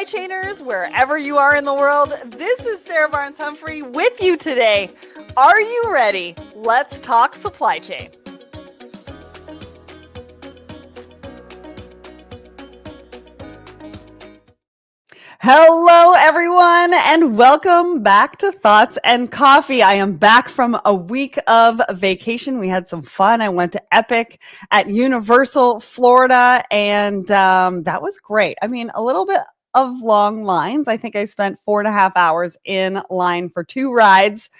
supply chainers, wherever you are in the world. This is Sarah Barnes-Humphrey with you today. Are you ready? Let's talk supply chain. Hello, everyone, and welcome back to Thoughts and Coffee. I am back from a week of vacation. We had some fun. I went to Epic at Universal, Florida, and that was great. I mean, a little bit of long lines. I think I spent 4.5 hours in line for 2 rides,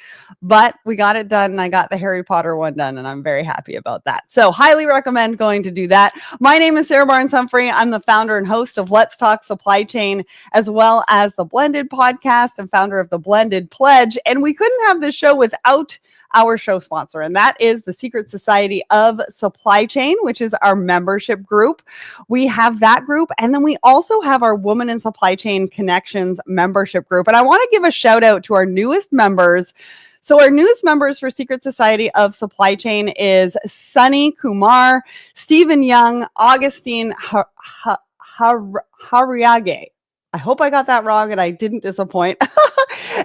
but we got it done, and I got the Harry Potter one done, and I'm very happy about that. So highly recommend going to do that. My name is Sarah Barnes-Humphrey. I'm the founder and host of Let's Talk Supply Chain, as well as the Blended podcast and founder of the Blended Pledge. And we couldn't have this show without our show sponsor, and that is the Secret Society of Supply Chain, which is our membership group. We have that group, and then we also have our Woman in Supply Chain Connections membership group. And I want to give a shout out to our newest members. So our newest members for Secret Society of Supply Chain is Sunny Kumar, Stephen Young, Augustine Hariage. I hope I got that wrong and I didn't disappoint.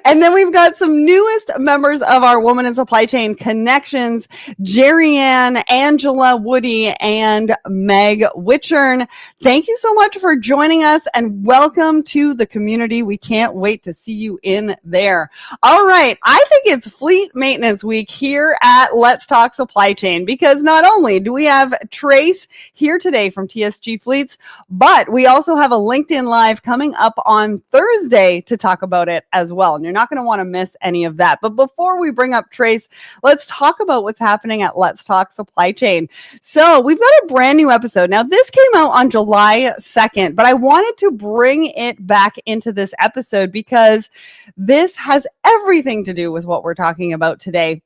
And then we've got some newest members of our Woman in Supply Chain Connections, Jerry Ann, Angela Woody, and Meg Witchern. Thank you so much for joining us and welcome to the community. We can't wait to see you in there. All right. I think it's Fleet Maintenance Week here at Let's Talk Supply Chain, because not only do we have Trace here today from TSG Fleets, but we also have a LinkedIn Live coming up on Thursday to talk about it as well. And you're not going to want to miss any of that. But before we bring up Trace, let's talk about what's happening at Let's Talk Supply Chain. So we've got a brand new episode. Now, this came out on July 2nd, but I wanted to bring it back into this episode because this has everything to do with what we're talking about today.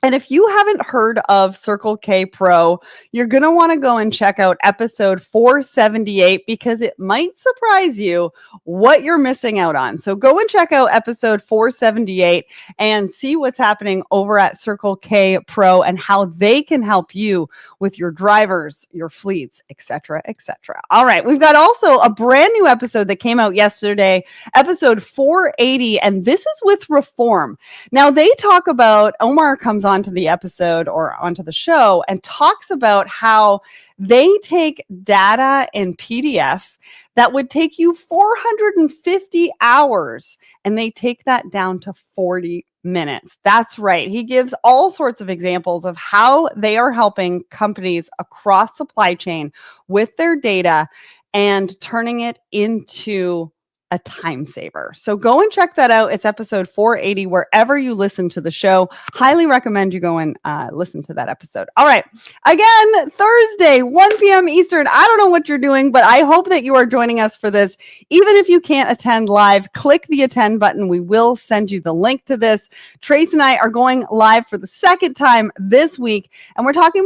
And if you haven't heard of Circle K Pro, you're going to want to go and check out episode 478 because it might surprise you what you're missing out on. So go and check out episode 478 and see what's happening over at Circle K Pro and how they can help you with your drivers, your fleets, etc., etc. All right, we've got also a brand new episode that came out yesterday, episode 480, and this is with Reform. Now, they talk about, Omar comes onto the episode or onto the show and talks about how they take data in PDF that would take you 450 hours and they take that down to 40 minutes. That's right. He gives all sorts of examples of how they are helping companies across supply chain with their data and turning it into a time saver. So go and check that out. It's episode 480, wherever you listen to the show. Highly recommend you go and listen to that episode. All right. Again, Thursday, 1 p.m. Eastern. I don't know what you're doing, but I hope that you are joining us for this. Even if you can't attend live, click the attend button. We will send you the link to this. Trace and I are going live for the second time this week, and we're talking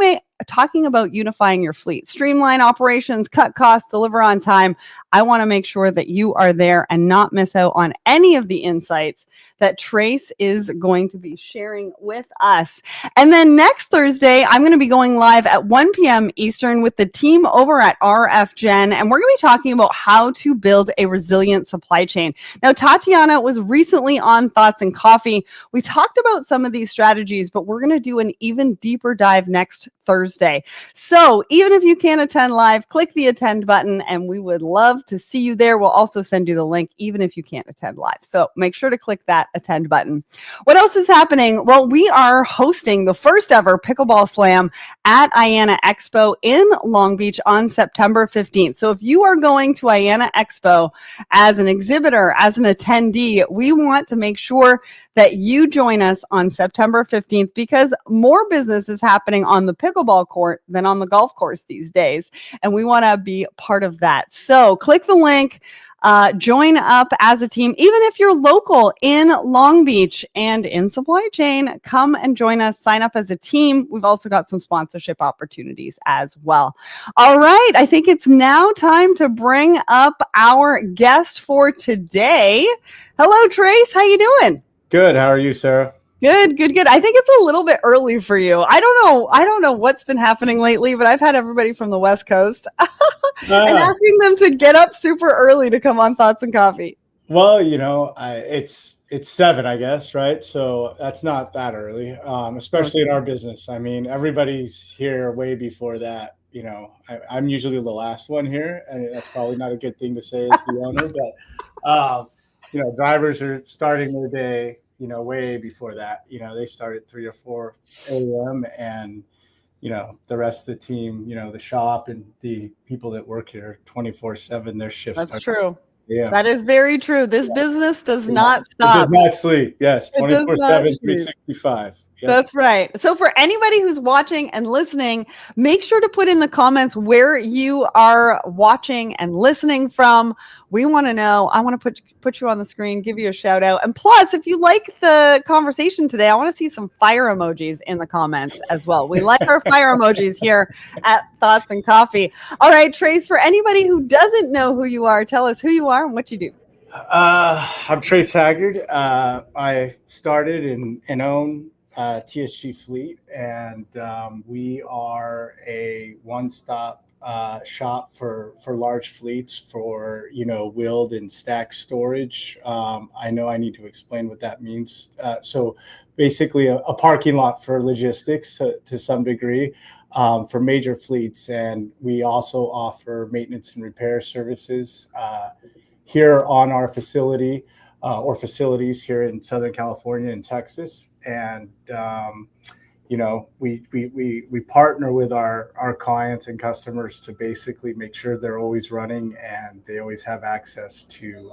about unifying your fleet, streamline operations, cut costs, deliver on time. I want to make sure that you are there and not miss out on any of the insights that Trace is going to be sharing with us. And then next Thursday, I'm going to be going live at 1 p.m. Eastern with the team over at RF Gen, and we're going to be talking about how to build a resilient supply chain. Now, Tatiana was recently on Thoughts and Coffee. We talked about some of these strategies, but we're going to do an even deeper dive next Thursday. So even if you can't attend live, click the attend button and we would love to see you there. We'll also send you the link even if you can't attend live. So make sure to click that attend button. What else is happening? Well, we are hosting the first ever Pickleball Slam at IANA Expo in Long Beach on September 15th. So if you are going to IANA Expo as an exhibitor, as an attendee, we want to make sure that you join us on September 15th because more business is happening on the pickleball court than on the golf course these days. And we want to be part of that. So click the link, join up as a team. Even if you're local in Long Beach and in supply chain, come and join us, sign up as a team. We've also got some sponsorship opportunities as well. All right. I think it's now time to bring up our guest for today. Hello, Trace. How you doing? Good. How are you, Sarah? Good, good, good. I think it's a little bit early for you. I don't know what's been happening lately, but I've had everybody from the West Coast and Ah, asking them to get up super early to come on Thoughts and Coffee. well, it's 7, I guess, right? So that's not that early, especially in Okay. our business. I mean, everybody's here way before that. I'm usually the last one here, and that's probably not a good thing to say as the owner, but drivers are starting their day, way before that. They start at 3 or 4 a.m. and the rest of the team, the shop and the people that work here 24/7, their shifts That's start. true. Yeah. That is very true. This business does Yeah. not It does stop. not sleep. Yes, It does not 24/7, sleep. 365. Yep. That's right. So for anybody who's watching and listening, make sure to put in the comments where you are watching and listening from. We want to know. I want to put you on the screen, give you a shout out. And plus, if you like the conversation today, I want to see some fire emojis in the comments as well. We like our fire emojis here at Thoughts and Coffee. All right, Trace, for anybody who doesn't know who you are, tell us who you are and what you do. I'm Trace Haggard. I started and own TSG Fleet, and we are a one-stop shop for large fleets for wheeled and stacked storage. I know I need to explain what that means. So basically, a parking lot for logistics to some degree. For major fleets, and we also offer maintenance and repair services here on our facility or facilities here in Southern California and Texas. And, we partner with our clients and customers to basically make sure they're always running and they always have access to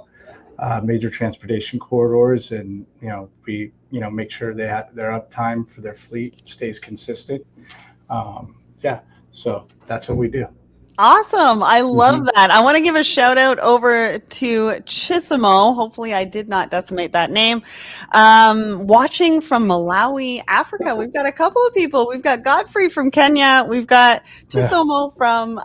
major transportation corridors. And, we, make sure their uptime for their fleet stays consistent. Yeah. So that's what we do. Awesome. I love Mhm. that. I want to give a shout out over to Chisimo. Hopefully, I did not decimate that name. Watching from Malawi, Africa. We've got a couple of people. We've got Godfrey from Kenya. We've got Yeah. Chisomo from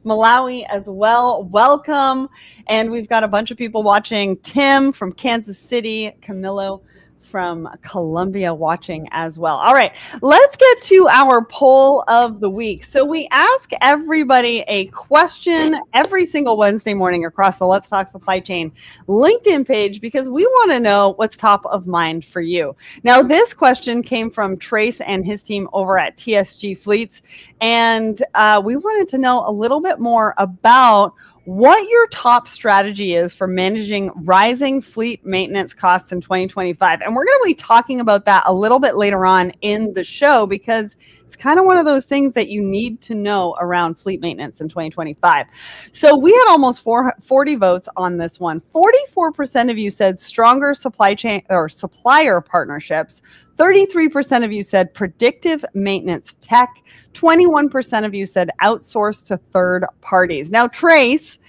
Malawi as well. Welcome. And we've got a bunch of people watching. Tim from Kansas City, Camilo from Colombia watching as well. All right, let's get to our poll of the week. So we ask everybody a question every single Wednesday morning across the Let's Talk Supply Chain LinkedIn page because we want to know what's top of mind for you. Now, this question came from Trace and his team over at TSG Fleets, and we wanted to know a little bit more about what your top strategy is for managing rising fleet maintenance costs in 2025. And we're going to be talking about that a little bit later on in the show because it's kind of one of those things that you need to know around fleet maintenance in 2025. So we had almost 40 votes on this one. 44% of you said stronger supply chain or supplier partnerships. 33% of you said predictive maintenance tech. 21% of you said outsource to third parties. Now, Trace,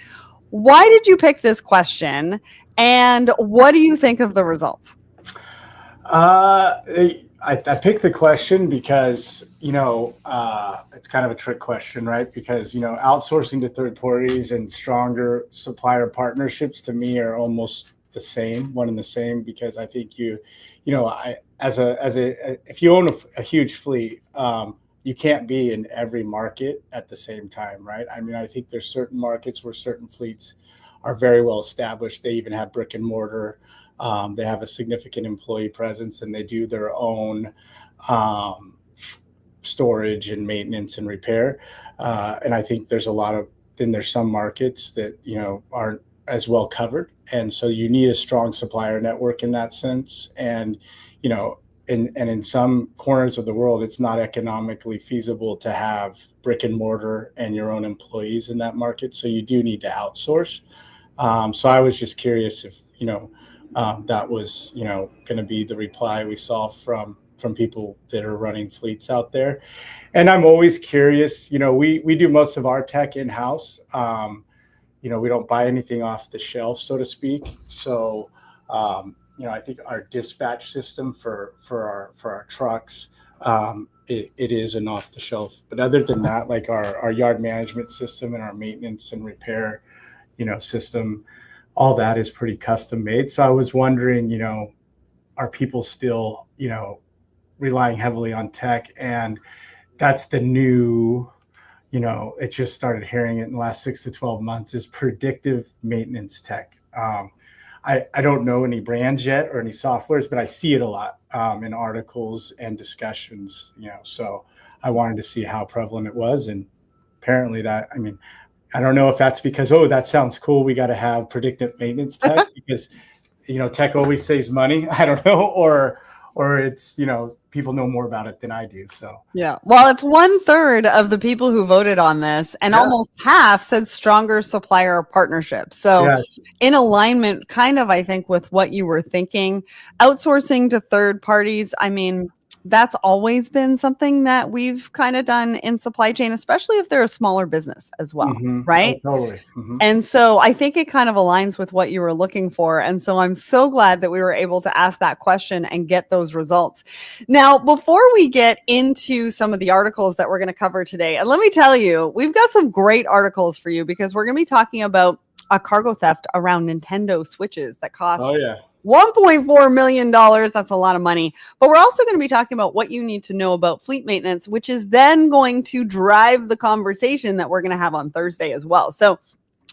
why did you pick this question? And what do you think of the results? I picked the question because, it's kind of a trick question, right? Because, outsourcing to third parties and stronger supplier partnerships to me are almost the same, one and the same, because I think if you own a huge fleet, you can't be in every market at the same time, right? I mean, I think there's certain markets where certain fleets are very well established. They even have brick and mortar. They have a significant employee presence, and they do their own storage and maintenance and repair. And I think there's there's some markets that aren't as well covered, and so you need a strong supplier network in that sense. And in some corners of the world, it's not economically feasible to have brick and mortar and your own employees in that market. So you do need to outsource. So I was just curious if that was going to be the reply we saw from people that are running fleets out there. And I'm always curious. We do most of our tech in house. We don't buy anything off the shelf, so to speak. So I think our dispatch system for our trucks, it is an off the shelf. But other than that, like our yard management system and our maintenance and repair system, all that is pretty custom made. So I was wondering, are people still, relying heavily on tech. And that's the new, it just started hearing it in the last 6 to 12 months, is predictive maintenance tech. I don't know any brands yet or any softwares, but I see it a lot in articles and discussions, so I wanted to see how prevalent it was. And apparently I don't know if that's because, oh, that sounds cool, we got to have predictive maintenance tech because, tech always saves money. I don't know, or it's, people know more about it than I do. So yeah, well, it's 1/3 of the people who voted on this, and almost half said stronger supplier partnerships. So in alignment, kind of, I think, with what you were thinking, outsourcing to third parties. I mean, that's always been something that we've kind of done in supply chain, especially if they're a smaller business as well, right? Oh, totally. And so I think it kind of aligns with what you were looking for. And so I'm so glad that we were able to ask that question and get those results. Now, before we get into some of the articles that we're going to cover today, and let me tell you, we've got some great articles for you because we're going to be talking about a cargo theft around Nintendo Switches that cost $1.4 million. That's a lot of money. But we're also going to be talking about what you need to know about fleet maintenance, which is then going to drive the conversation that we're going to have on Thursday as well. So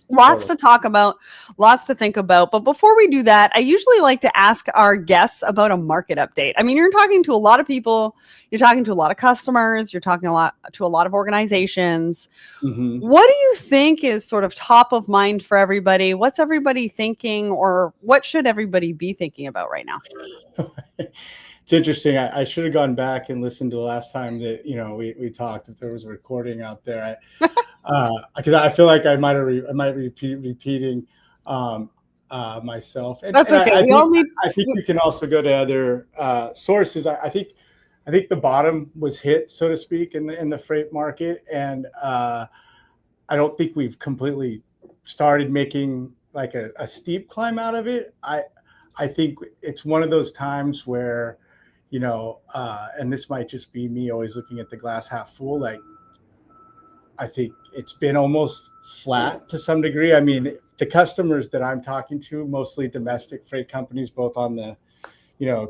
lots to talk about, lots to think about. But before we do that, I usually like to ask our guests about a market update. I mean, you're talking to a lot of people, you're talking to a lot of customers, you're talking to a lot of organizations. What do you think is sort of top of mind for everybody? What's everybody thinking, or what should everybody be thinking about right now? It's interesting. I should have gone back and listened to the last time that, we talked, if there was a recording out there. Because I feel like I might be repeating myself. That's okay. I think you can also go to other sources. I think the bottom was hit, so to speak, in the freight market, and I don't think we've completely started making like a steep climb out of it. I think it's one of those times where, and this might just be me always looking at the glass half full, like, I think it's been almost flat to some degree. I mean, the customers that I'm talking to, mostly domestic freight companies, both on the,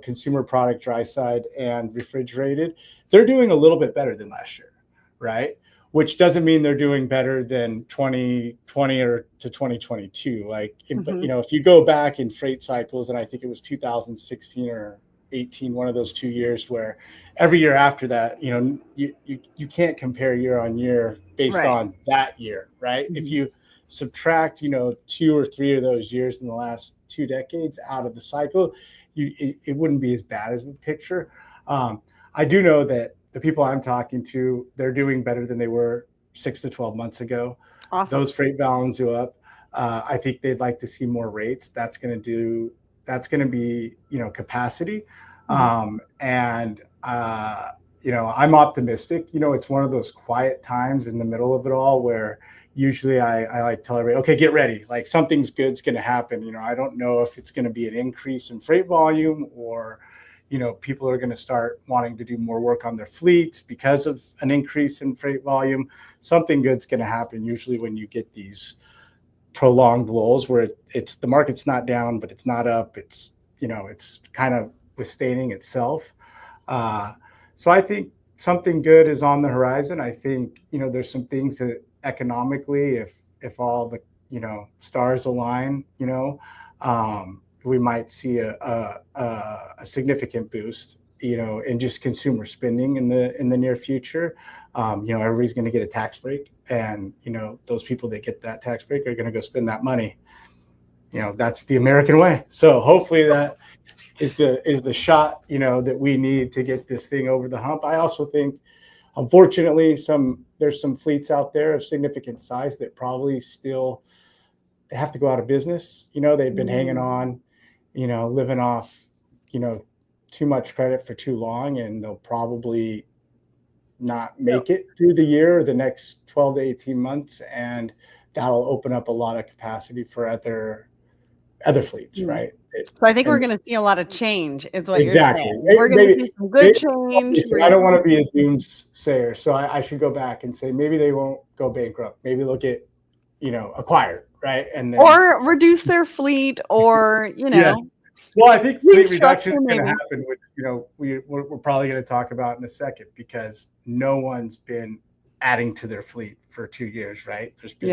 consumer product dry side and refrigerated, they're doing a little bit better than last year, right? Which doesn't mean they're doing better than 2020 or to 2022. Like, if you go back in freight cycles, and I think it was 2016 or 18, one of those 2 years where every year after that, you can't compare year on year based on that year, right? If you subtract, 2 or 3 of those years in the last 2 decades out of the cycle, it wouldn't be as bad as a picture. I do know that the people I'm talking to, they're doing better than they were 6 to 12 months ago. Awesome. Those freight volumes are up. I think they'd like to see more rates. That's going to be, capacity. And I'm optimistic. It's one of those quiet times in the middle of it all where usually I like to tell everybody, okay, get ready. Like, something's good's going to happen. I don't know if it's going to be an increase in freight volume, or, people are going to start wanting to do more work on their fleets because of an increase in freight volume. Something good's going to happen usually when you get these prolonged lulls where it's the market's not down, but it's not up. It's, it's kind of sustaining itself. So I think something good is on the horizon. I think, there's some things that economically, if all the, stars align, we might see a significant boost, in just consumer spending in the near future. Everybody's going to get a tax break, and, those people that get that tax break are going to go spend that money. That's the American way. So hopefully that is the shot, that we need to get this thing over the hump. I also think, unfortunately, there's some fleets out there of significant size that probably still, they have to go out of business. They've been hanging on, living off, too much credit for too long, and they'll probably not make it through the year or the next 12 to 18 months. And that'll open up a lot of capacity for other fleets, right? So I think we're going to see a lot of change, is what exactly. You're saying. We're going to see some good change. I don't want to be a doomsayer, so I should go back and say maybe they won't go bankrupt. Maybe they'll get, acquired, right? And then, or reduce their fleet, or Well, I think fleet reduction Restructure is going to maybe. happen, which we're probably going to talk about in a second, because no one's been adding to their fleet for 2 years, right? There's been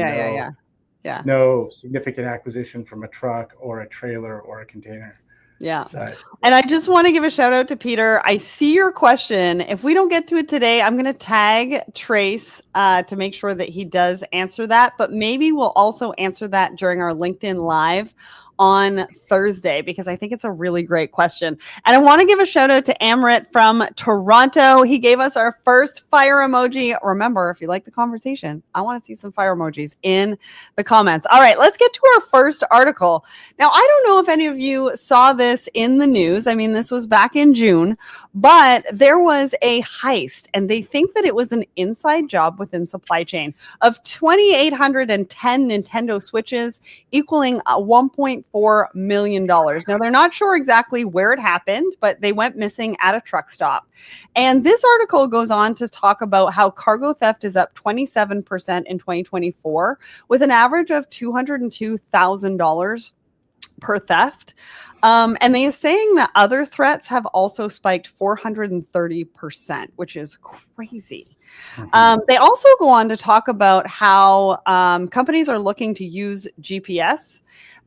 Yeah. no significant acquisition from a truck or a trailer or a container Yeah. side. And I just want to give a shout out to Peter. I see your question. If we don't get to it today, I'm going to tag Trace to make sure that he does answer that. But maybe we'll also answer that during our LinkedIn Live on Thursday, because I think it's a really great question. And I want to give a shout out to Amrit from Toronto. He gave us our first fire emoji. Remember, if you like the conversation, I want to see some fire emojis in the comments. All right, let's get to our first article. Now, I don't know if any of you saw this in the news. I mean, this was back in June, but there was a heist, and they think that it was an inside job within supply chain of 2,810 Nintendo Switches, equaling $1.4 million. Now, they're not sure exactly where it happened, but they went missing at a truck stop. And this article goes on to talk about how cargo theft is up 27% in 2024, with an average of $202,000 per theft. And they are saying that other threats have also spiked 430%, which is crazy. They also go on to talk about how companies are looking to use GPS,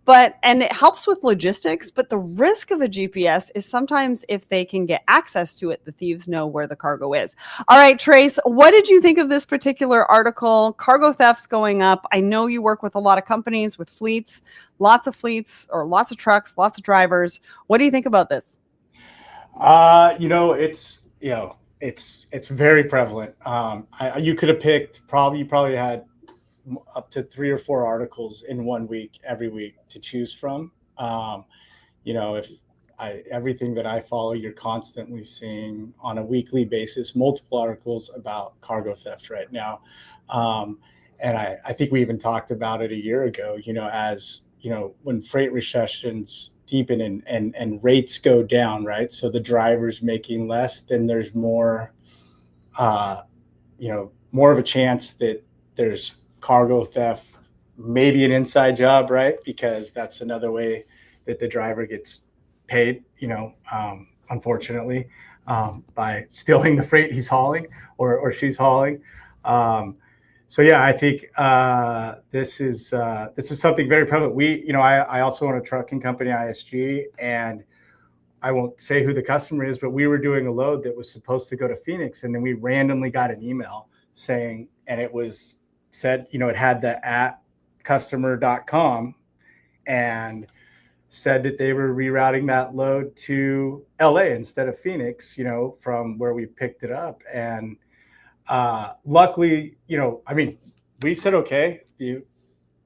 and it helps with logistics, but the risk of a GPS is sometimes if they can get access to it, the thieves know where the cargo is. All right, Trace, what did you think of this particular article? Cargo thefts going up. I know you work with a lot of companies with fleets, lots of trucks, lots of drivers. What do you think about this? It's very prevalent. You could have picked you probably had up to 3 or 4 articles in 1 week, every week to choose from. Everything that I follow, you're constantly seeing on a weekly basis, multiple articles about cargo theft right now. And I think we even talked about it a year ago, as, when freight recessions deepen and rates go down, right? So the driver's making less, then there's more of a chance that there's cargo theft, maybe an inside job, right? Because that's another way that the driver gets paid, unfortunately, by stealing the freight he's hauling or she's hauling. I think this is something very prevalent. I also own a trucking company, ISG, and I won't say who the customer is, but we were doing a load that was supposed to go to Phoenix, and then we randomly got an email saying, and it said, it had the @customer.com and said that they were rerouting that load to LA instead of Phoenix, from where we picked it up. And luckily, we said, okay, the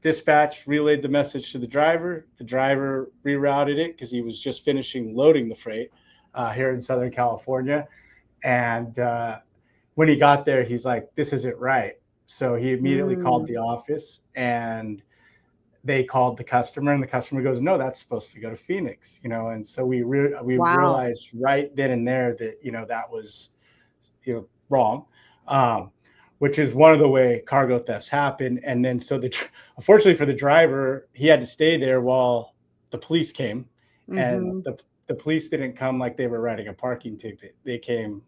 dispatch relayed the message to the driver rerouted it because he was just finishing loading the freight here in Southern California. And when he got there, he's like, this isn't right. So he immediately called the office, and they called the customer, and the customer goes, no, that's supposed to go to Phoenix, and so we realized right then and there that, that was, wrong, which is one of the way cargo thefts happen. And then, so unfortunately for the driver, he had to stay there while the police came, and the police didn't come like they were writing a parking ticket. They came,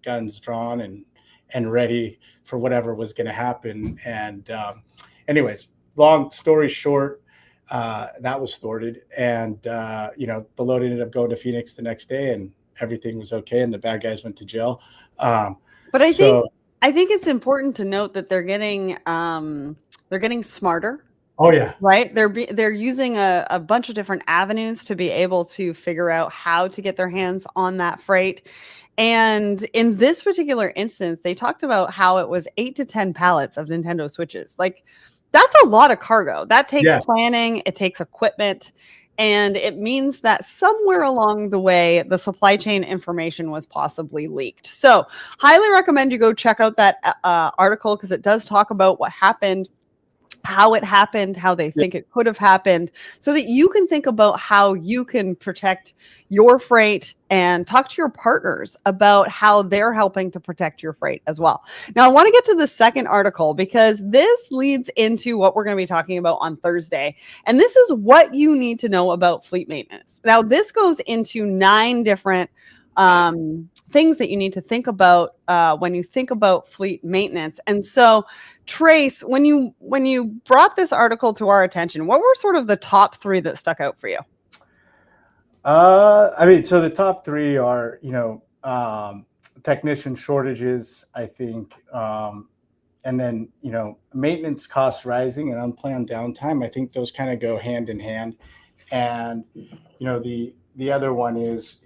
guns drawn and ready for whatever was going to happen. And anyways, long story short, that was thwarted, and the load ended up going to Phoenix the next day, and everything was okay, and the bad guys went to jail. But I think it's important to note that they're getting smarter. Oh yeah, right. They're using a bunch of different avenues to be able to figure out how to get their hands on that freight. And in this particular instance, they talked about how it was 8 to 10 pallets of Nintendo Switches. Like, that's a lot of cargo. That takes planning, it takes equipment, and it means that somewhere along the way, the supply chain information was possibly leaked. So highly recommend you go check out that article, because it does talk about what happened how it happened, how they think it could have happened, so that you can think about how you can protect your freight and talk to your partners about how they're helping to protect your freight as well. Now, I want to get to the second article because this leads into what we're going to be talking about on Thursday. And this is what you need to know about fleet maintenance. Now, this goes into 9 different things that you need to think about when you think about fleet maintenance. And so, Trace, when you brought this article to our attention, what were sort of the top 3 that stuck out for you? I mean, so the top 3 are, technician shortages, I think, and then, maintenance costs rising and unplanned downtime. I think those kind of go hand in hand. And, the other one is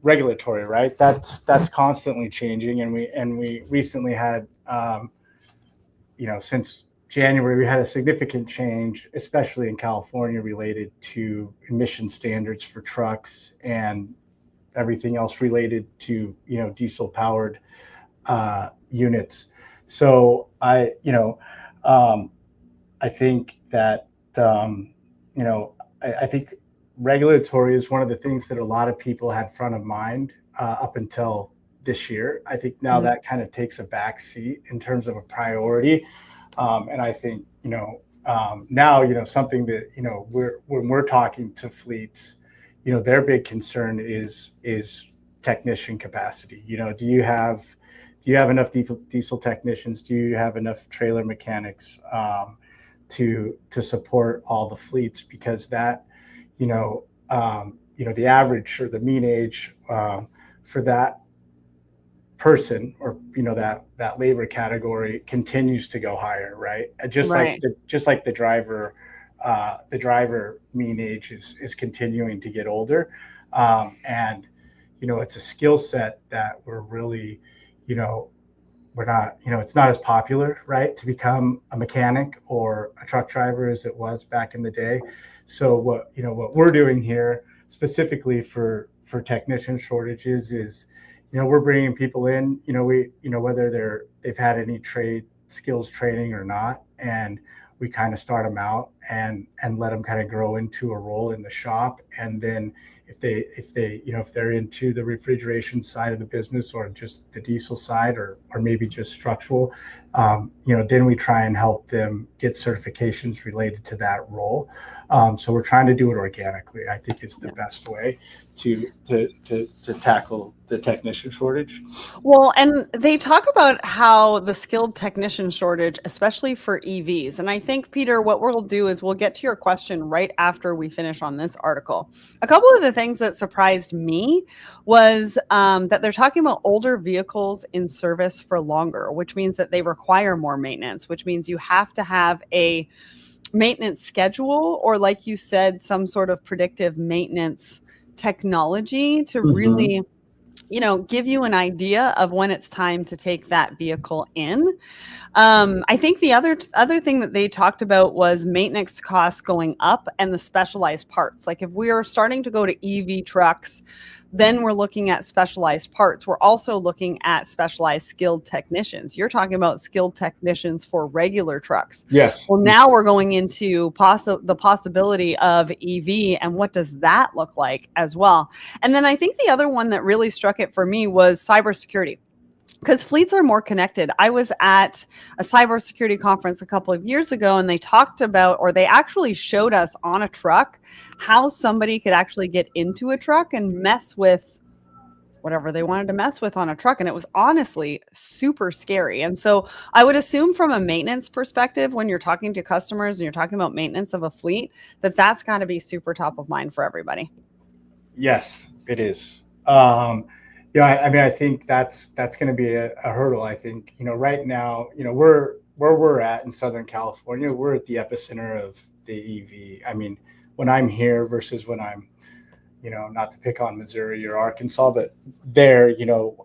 regulatory, right? That's constantly changing. And we recently had, since January, we had a significant change, especially in California, related to emission standards for trucks and everything else related to, diesel powered units. So I think that, I think regulatory is one of the things that a lot of people had front of mind up until this year. I think now that kind of takes a back seat in terms of a priority. And I think, now, something that, when we're talking to fleets, their big concern is technician capacity. Do you have enough diesel technicians? Do you have enough trailer mechanics to support all the fleets? Because that, the average or the mean age for that person, or that labor category, continues to go higher, right? Just like the driver mean age is continuing to get older, and it's a skill set that we're really, we're not, it's not as popular, right, to become a mechanic or a truck driver as it was back in the day. So what we're doing here specifically for technician shortages is, we're bringing people in, whether they've had any trade skills training or not, and we kind of start them out and let them kind of grow into a role in the shop. And then if they're into the refrigeration side of the business, or just the diesel side, or maybe just structural, then we try and help them get certifications related to that role. So we're trying to do it organically. I think it's the best way to tackle the technician shortage. Well, and they talk about how the skilled technician shortage, especially for EVs. And I think, Peter, what we'll do is we'll get to your question right after we finish on this article. A couple of the things that surprised me was that they're talking about older vehicles in service for longer, which means that they require more maintenance, which means you have to have a maintenance schedule, or, like you said, some sort of predictive maintenance technology to really give you an idea of when it's time to take that vehicle in. I think the other thing that they talked about was maintenance costs going up and the specialized parts. Like, if we are starting to go to EV trucks, then we're looking at specialized parts. We're also looking at specialized skilled technicians. You're talking about skilled technicians for regular trucks. Yes. Well, now we're going into the possibility of EV, and what does that look like as well? And then I think the other one that really struck it for me was cybersecurity, because fleets are more connected. I was at a cybersecurity conference a couple of years ago, and they talked about, or they actually showed us on a truck, how somebody could actually get into a truck and mess with whatever they wanted to mess with on a truck. And it was honestly super scary. And so I would assume, from a maintenance perspective, when you're talking to customers and you're talking about maintenance of a fleet, that's got to be super top of mind for everybody. Yes, it is. I think that's going to be a hurdle. I think, right now, where we're at in Southern California, we're at the epicenter of the EV. I mean, when I'm here versus when I'm, not to pick on Missouri or Arkansas, but there,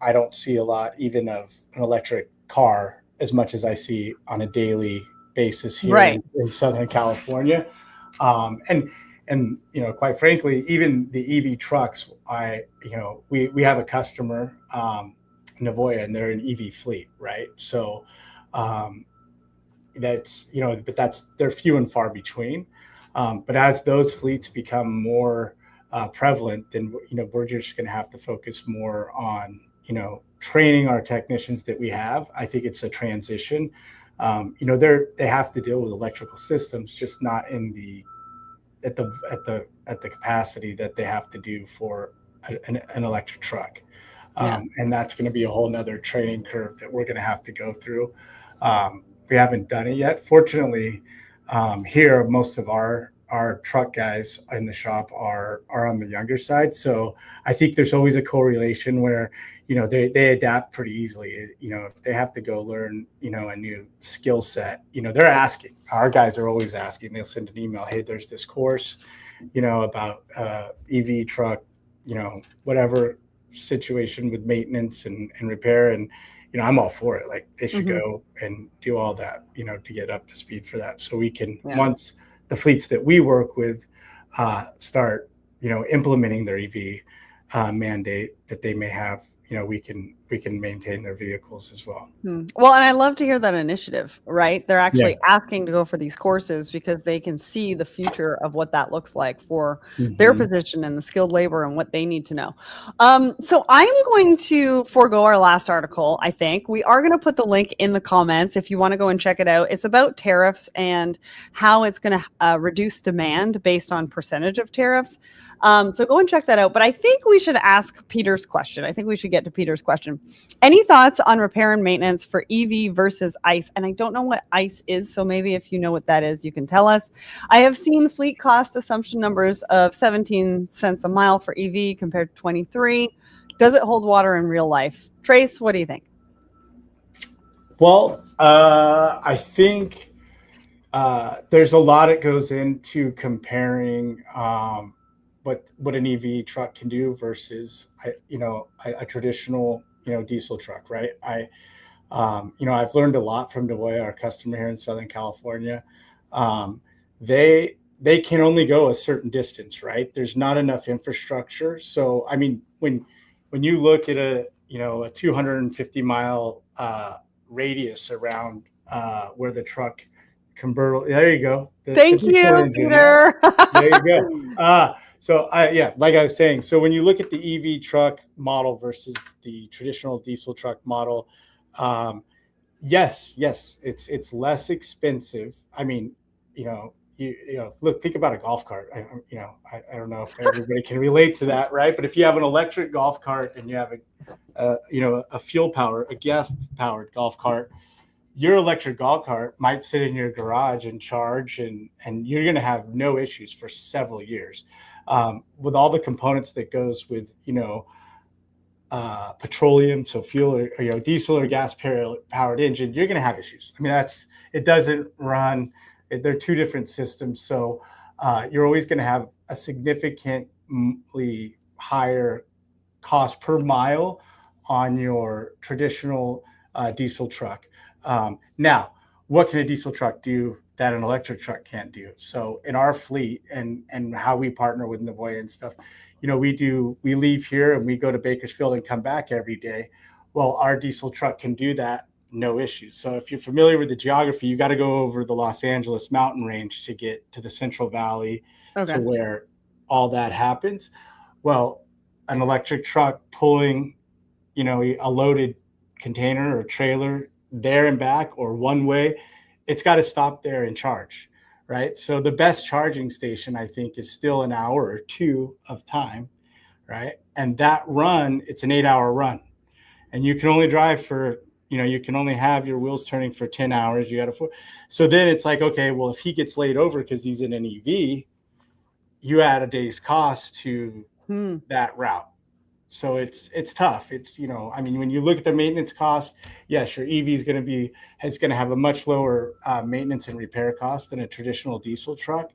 I don't see a lot even of an electric car as much as I see on a daily basis here in Southern California. And quite frankly, even the EV trucks, we have a customer, Navoya, and they're an EV fleet, right? So that's, but they're few and far between. But as those fleets become more prevalent, then we're just going to have to focus more on training our technicians that we have. I think it's a transition. They have to deal with electrical systems, just not in the at the capacity that they have to do for an electric truck. Yeah. And that's going to be a whole nother training curve that we're going to have to go through. We haven't done it yet. Fortunately, here, most of our truck guys in the shop are on the younger side. So I think there's always a correlation where, they adapt pretty easily. If they have to go learn, a new skill set, they're asking. Our guys are always asking. They'll send an email, hey, there's this course, about EV truck, whatever situation with maintenance and repair. And, I'm all for it. Like, they should go and do all that, to get up to speed for that. So we can, once the fleets that we work with start, implementing their EV mandate that they may have, we can maintain their vehicles as well. Well, and I love to hear that initiative, right? They're actually asking to go for these courses because they can see the future of what that looks like for their position and the skilled labor and what they need to know. So I'm going to forego our last article. I think we are going to put the link in the comments if you want to go and check it out. It's about tariffs and how it's going to reduce demand based on percentage of tariffs. So go and check that out. But I think we should ask Peter's question. I think we should get to Peter's question. Any thoughts on repair and maintenance for EV versus ICE? And I don't know what ICE is, so maybe if you know what that is, you can tell us. I have seen fleet cost assumption numbers of 17 cents a mile for EV compared to 23. Does it hold water in real life? Trace, what do you think? Well, I think there's a lot that goes into comparing what an EV truck can do versus a traditional diesel truck, right? I've learned a lot from DeWoy, our customer here in Southern California. They can only go a certain distance, right? There's not enough infrastructure. So I mean, when you look at a 250-mile radius around where the truck convertible, there you go. Thank you, Peter. There you go. So like I was saying, so when you look at the EV truck model versus the traditional diesel truck model, yes, it's less expensive. I mean, look, think about a golf cart. I don't know if everybody can relate to that, right? But if you have an electric golf cart and you have a gas powered golf cart, your electric golf cart might sit in your garage and charge, and you're going to have no issues for several years. With all the components that goes with, petroleum, so fuel or diesel or gas powered engine, you're going to have issues. I mean, it doesn't run. They're two different systems, so you're always going to have a significantly higher cost per mile on your traditional diesel truck. Now, what can a diesel truck do that an electric truck can't do? So in our fleet and how we partner with Navoya and stuff, we leave here and we go to Bakersfield and come back every day. Well, our diesel truck can do that, no issues. So if you're familiar with the geography, you got to go over the Los Angeles mountain range to get to the Central Valley, to where all that happens. Well, an electric truck pulling, a loaded container or trailer there and back or one way, it's got to stop there and charge, right? So the best charging station, I think, is still an hour or two of time, right? And that run, it's an 8-hour run. And you can only drive for, you can only have your wheels turning for 10 hours. You got to, so then it's like, okay, well, if he gets laid over because he's in an EV, you add a day's cost to that route. So it's tough. It's, when you look at the maintenance cost, yes, your EV is going to have a much lower maintenance and repair cost than a traditional diesel truck.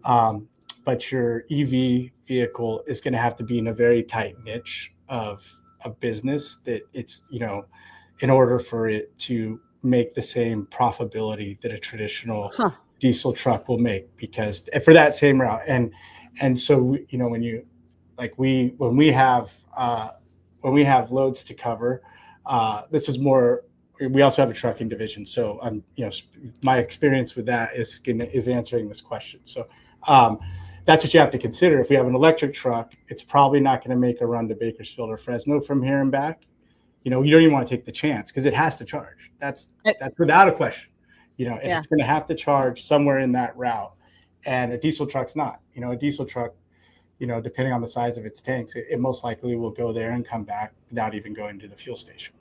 But your EV vehicle is going to have to be in a very tight niche of business that it's, in order for it to make the same profitability that a traditional diesel truck will make, because for that same route. And so, when we have loads to cover, this is more, we also have a trucking division. So I'm, my experience with that is answering this question. So that's what you have to consider. If we have an electric truck, it's probably not going to make a run to Bakersfield or Fresno from here and back. You don't even want to take the chance because it has to charge. That's without a question. It's going to have to charge somewhere in that route. And a diesel truck's not. A diesel truck, depending on the size of its tanks, it most likely will go there and come back without even going to the fuel station.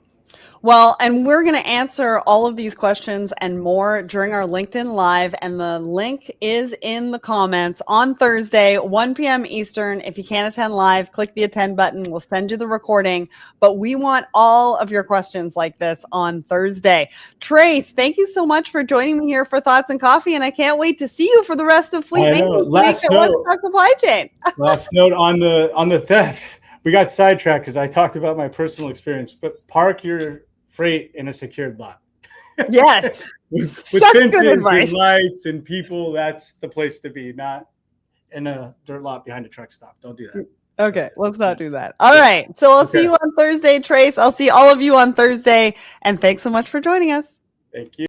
Well, and we're going to answer all of these questions and more during our LinkedIn Live, and the link is in the comments on Thursday, 1 p.m. Eastern. If you can't attend live, click the attend button. We'll send you the recording, but we want all of your questions like this on Thursday. Trace, thank you so much for joining me here for Thoughts and Coffee, and I can't wait to see you for the rest of Fleet Maintenance Week at Let's Talk Supply Chain. Last note on the theft. We got sidetracked because I talked about my personal experience, but park your freight in a secured lot. Yes. with fences and lights and people, that's the place to be, not in a dirt lot behind a truck stop. Don't do that. Okay, let's not do that. All right. So I'll see you on Thursday, Trace. I'll see all of you on Thursday. And thanks so much for joining us. Thank you.